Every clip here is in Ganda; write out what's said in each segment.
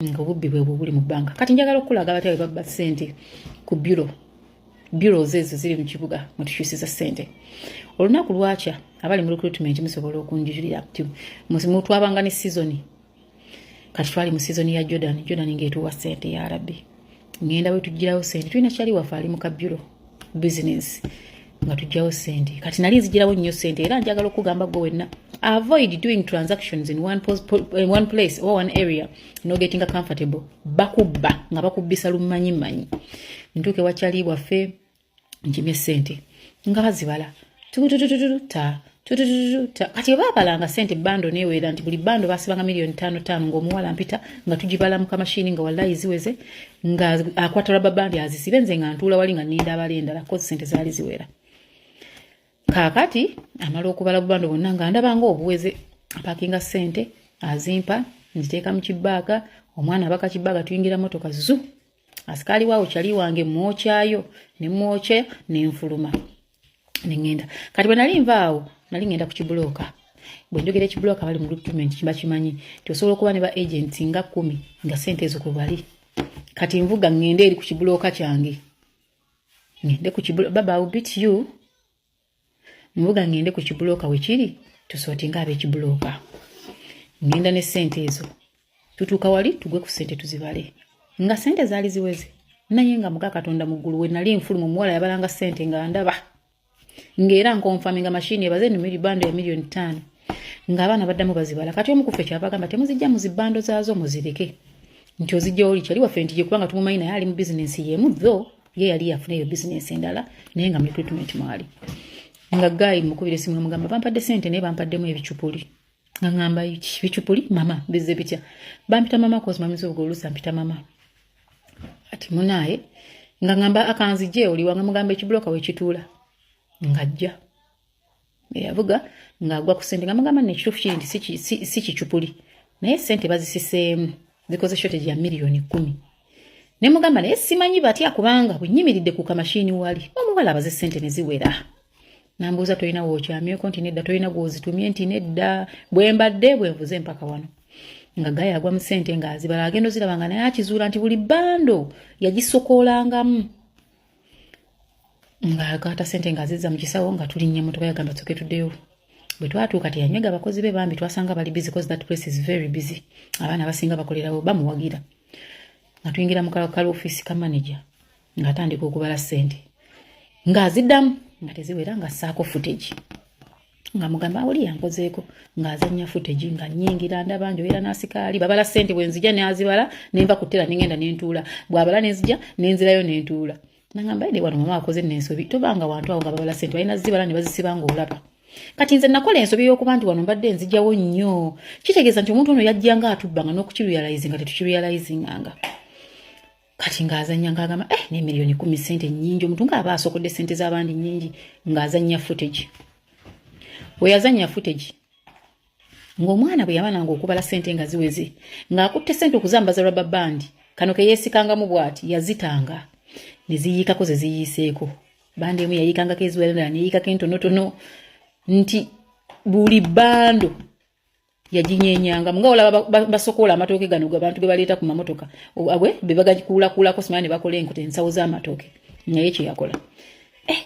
nga obubbi bwe buli mu banka. Kati njagala okulaga abatali babba ssente ku bureaus ezo ziri mu kibuga mwe tukyusiza ssente. Olunaku lwakya abali mu recruitment musobola okunjulira nti mutwabanga ne season. Kati twali mu season ya Jordan ng'etuwa ssente ya Rabbi. Ngenda bwe tujjirawo ssente tulina kyali waffe ali mu ka bureau business nga tujjawo ssente. Kati nali nzigirawo nnyo ssente era njagala okugamba gwe wenna avoid doing transactions in one place or one area no getting comfortable. Bakubba nga bakubbisa lumanyi ntuuke wakyali waffe njimye ssente nga bazibala kati baabalanga ssente bando neewera nti buli bando basibanga million 5 ng'omuwala mpita nga tugibala mu kamashini nga wallahi ziweze nga akwata rubber band azisibe nze nga ntuula wali nga nninda abala endala kozi ssente zaali ziwera. Kaakati amala okubala bubando bonna nga ndaba ng'obuweze apakinga ssente azimpa nziteeka mu kibaaga omwana abaka kibaaga tuyingira motoka zu asikali waawo kyali wange mwokyayo ne mwokya n'enfuluma nengenda. Kati bwe nali nvaawo nali ngenda ku kibulooka bwe njogera ekibulooka bali mu recruitment kiba kimanyi tosobola okuba ne ba agents nga 10 nga ssente ezo ku bali. Kati nvuga ngende eri ku kibulooka kyange ngende ku kibulooka baba will beat you mvuga ngende ku kibulooka wekiri tusootinga ab'ekibulooka ngenda ne ssente ezo tutuuka wali tugwe ku ssente tuzibale nga ssente zaali ziweze naye nga muka Katonda mu ggulu we nali nfulumu muwala yabalanga ssente nga ndaba ngera nkonfaminga mashini ebaze numeri bando ya million 5 nga abaana baddamu bazibala. Kati omukuffe kyabagamba temuzijja muzibando zaazo muzireke nti ozijja oli kyali waffe nti kubanga tumumanyi naye ali mu business yemu tho ye yali yafuna eyo business endala naye nga mu recruitment mwali nga gayi mukubire simu mugamba bampadde ssente naye bampaddemu ebicupuli nga ngamba bicupuli mama bizze bitya bampita mama kozi mamizo ogolusa mpita mama ati munaye nga ngamba akanzije oli wanga mugamba ekibloka we kituula ngajja yavuga ngagwa ku ssente nga mugamba ne kitufu kindi si kicupuli naye ssente bazisisemu zikoze shortage ya million 10 ne mugamba naye simanyi batya kubanga bunyimiridde ku kamashini wali omuwala abaze ssente ne ziwera. Nambuza toyina wokyamye konti nedda toyina gwozitumye nti nedda bwembadde bwenvuze mpaka wano nga gaya agwa mu ssente nga azibala agendo zirabanga naye akizuula nti buli bando yagisokoolangamu nga akata ssente nga azizza mu kisawo nga tulinnya motoka yagamba tuke tuddeyo. Bwe twatuuka teyanywega abakozi be bambi twasanga bali busy because that place is very busy. Abaana basinga bakolerawo bamuwagira nga tuyingira mu kala office ka manager nga atandika okubala ssente nga aziddamu nga teziwera nga saako footage nga mugamba oli yankozeeko nga azanya footage nga nyingira ndaba njoyera n'asikaali babala ssente bwe nzija ne azibala nenva kutera nengenda nentuula bwabala nenzija nenzirayo nentuula nangamba ide wano mama akoze n'ensobi tobanga wantu awo nga babala ssente balina zibala ne bazisibanga olaba. Kati nze nakola ensobi y'okuba nti wano mbadde nzijawo nnyo kitegeeza nti omuntu ono yajjanga atubbanga n'okukirealize nga tetukirealizinganga. Kati ngazanya ngagamba ne million 10 ssente nnyingi omuntu ng'aba asokodde ssente z'abandi nnyingi ngazanya footage. Bwe yazanya footage ng'omwana bwe yabananga okubala ssente nga ziweze ng'akutte ssente okuzambaza rubber band kano ke yeesikangamu bw'ati yazitanga ne ziyiikako ze ziyiiseeko bandi emu yayiikangako eziwera neyiikako entonotono nti buli bando yajinyenyanga nga olaba basokoola amatooke gano abantu ge baleeta ku mamotoka abwe be bagakikuulakuulako simanya ne bakola enkote ensawo z'amatooke naye kye yakola.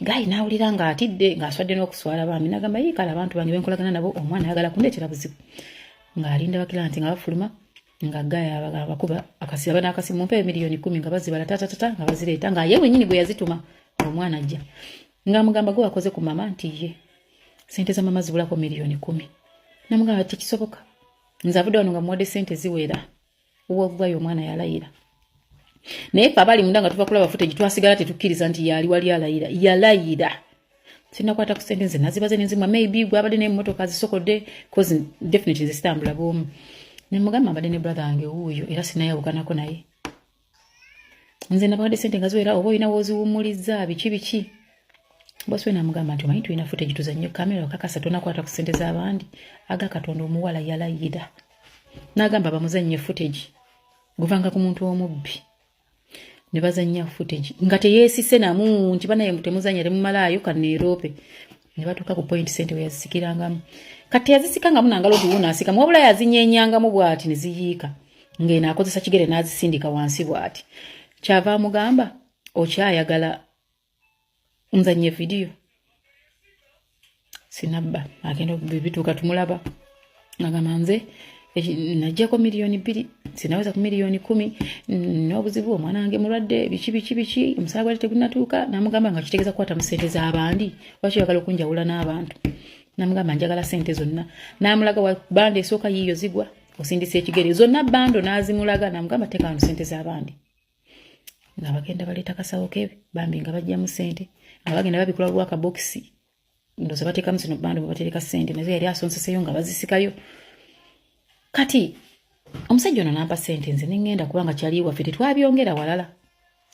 Gayi n'awulira ng'atidde ng'aswadde n'okuswala baami n'agamba yiikala abantu bange benkolagana nabo omwana ayagala kundeetera buzibu ng'alinda bakiranti nga bafuluma nga gayi abakuba akasiba n'akasimu mumpe million 10 nga bazibala tatatata nga bazireeta nga ye wennyini bwe yazituma omwana ajja ng'amugamba gwe wakoze ku mama nti ye ssente za mama zibulako million 10 namugamba ati kisoboka nze avudde wano nga muwadde ssente ziwera uwavayo omwana yalayira naye fe abali munda nga tuva kulaba footage twasigala tetukkiriza nti yali wali yalayira sinakwata ku ssente nze nazibaze nenzimwa maybe gwe abadde n'emmotoka zisokodde cause definitely zisitambula bw'omu ne mugamba abadde ne brother wange wuuyo era sinayawukanako naye nze nabawadde ssente nga ziwera oba olina wooziwummulizza biki bosi we namugamba nti omanyi tulina footage tuzannyo kamera okakasa tonakwata ku ssente z'abandi aga Katonda omuwala yalayira n'agamba bamuzannye footage guvanga ku muntu omubbi ne bazannya footage nga teyeesise namu nti banaye temuzannya temumalaayo kaneerope ne batuuka ku point ssente we yazisikirangamu kati yazisikangamu nangalo tuwuna asikamu wabula yazinyeenyangamu bw'ati ne ziyiika ngena akozesa kigere nazisindika wansi bwati kyava mugamba okyayagala nzanye video sinabba agenda bituuka tumulaba agamba nze najjako miliyoni 2 sinaweza ku miliyoni 10 n'obuzibu omwana wange mulwadde biki omusaala gwali tegunatuuka namugamba nga kitegeeza kukwata mu ssente z'abandi lwaki oyagala okunjawula n'abantu namugamba njagala ssente zonna namulaga wa banda esooka yiyo zigwa osindisa ekigere zonna bando n'azimulaga namugamba teekaano ssente z'abandi nga bagenda baleeta kasawo kebe bambi nga bajja mu ssente nga bagenda babikula lwaka bokisi ndoza bateekamu zino bando babatereka ssente nazo yali asonseseyo nga bazisikayo kati omusajja ono nampa ssente nze nengenda kubanga kyali waffe tetwabyongera walala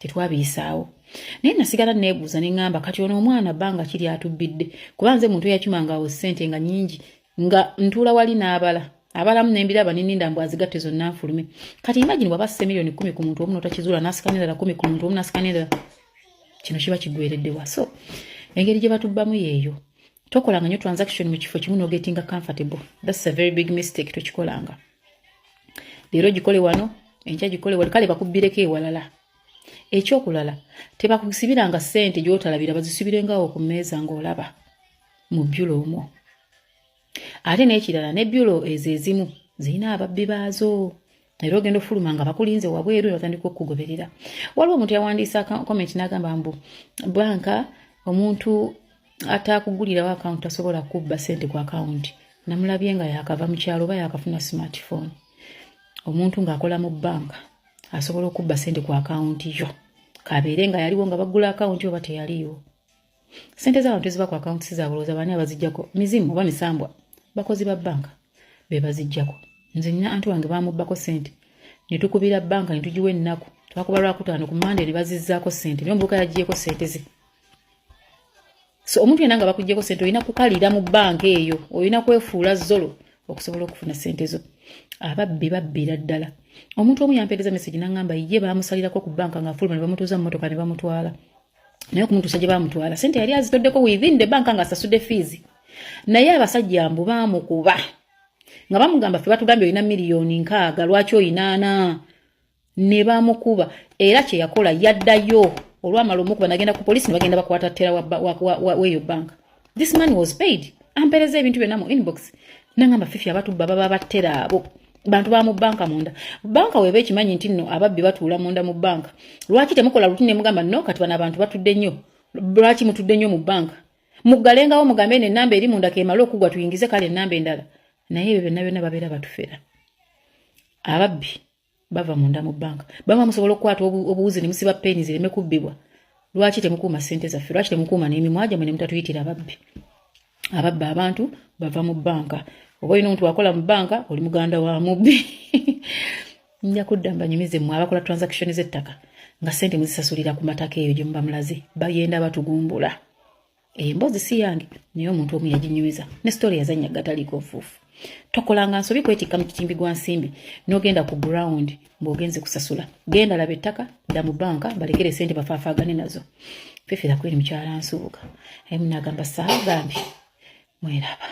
tetwabiyisaawo naye nasigala neebuuza neŋŋamba kati ono omwana bbanga kiri atubbidde kuba nze muntu eyakimangaawo ssente nga nnyingi nga ntuula wali n'abala abalamu nembiraba nininda mbw azigatte zonna nfulume kati imagine bwaba asse miliyoni 10 ku muntu omu notakizuula n'asika n'endala 10 ku muntu omu n'asika n'endala kino kiba kigwereddewa so engeri gye batubbamu yeeyo tokolanga nnyo transaction mu kifo kimu n'ogetinga comfortable. That's a very big mistake tokikolanga. Leero gikole wano, enkya gikole wali kale bakubbireko ewalala. Ekyokulala tebakusibiranga ssente gy'otalabira bazisubirengawo ku mmeeza ng'olaba mu byulo omwo. Ate n'ekirala ne byulo ezimu zirina ababbi baazo. Leero ogenda ofuluma nga bakulinze wabweru batandika okugoberera. Waliwo omuntu yawandiisa comment n'agamba mbu banka omuntu atakugulirawo account asobola kubba ssente ku account. Namulabye nga yakava mu kyalo ba yakafuna smartphone. Omuntu ng'akola mu banka asobola okubba ssente ku account yo. Kabeere nga yaliwo nga bagula account yo bate yaliwo. Ssente z'abantu eziba ku account zizabulooza bani abazijjako mizimu oba misambwa bakozi ba banka be bazijjako. Nze nina anti wange bamubbako ssente. Ne tukubira banka ne tugiwa ennaku. Twakuba Lwakutaano ku Monday ne bazizzaako ssente. Naye omuvubuka yaggyeeko ssente ze. So omuntu yenna nga bakuggyeko ssente olina kukalira mu banka eyo. Olina kwefuula zolo okusobola okufuna ssente zo. Ababbi babbira ddala. Omuntu omu yampeereza message n'angamba ye baamusalirako ku banka ng'afuluma ne bamutuuza mu mmotoka ne bamutwala. Naye okumutuusa gye baamutwala ssente yali azitoddeko within the bank nga asasudde fees. Naye abasajja mbu baamukuba. Nga bamugamba ffe batugambye olina miliyoni 6 lwaki oyina 4 ne bamukuba era kye yakola yaddayo olwamala omukuba nagenda ku police ne bagenda bakwata ttera weyo bank. This man was paid. Ampereza ebintu byonna mu inbox. Nangamba fifi abatubba baba battera abo. Bantu ba mu banka munda. Banka weba ekimanyi nti nno ababbi batuula munda mu banka. Lwaki temukola lutine mugamba no kati bana abantu batudde nnyo. Lwaki mutudde nnyo mu banka. Mugalengawo mugambe ne namba eri munda kemalo okugwa tuyingize kale namba endala. Naye ebyo byonna babeera batufera. Ababbi bava munda mu banka. Baba musobola okukwata obuwuzi ne musiba peni zireme kubbibwa. Lwaki temukuuma ssente zaffe? Lwaki temukuuma n'emimwa gyammwe ne mutatuyitira ababbi? Ababbi abantu bava mu banka. Oba olina omuntu wakola mu banka oli muganda wa mubbi. Nja kudda mbanyumize mmwe abakola transaction z'ettaka nga ssente muzisasulira ku mataka eyo gye muba mulaze bayenda batugumbula. Emboozi si yange naye omuntu omu yaginyumiza ne story yazanya gataliiko nfuufu. Tokolanga nsobi kwetikka mu kitimbi gwa nsimbi n'ogenda ku ground ng'ogenze kusasula. Genda laba ettaka dda mu banka balekere ssente bafaafaagane nazo. Fefera kweri mukyala nsuubuka. Emu n'agamba saagambi mweraba.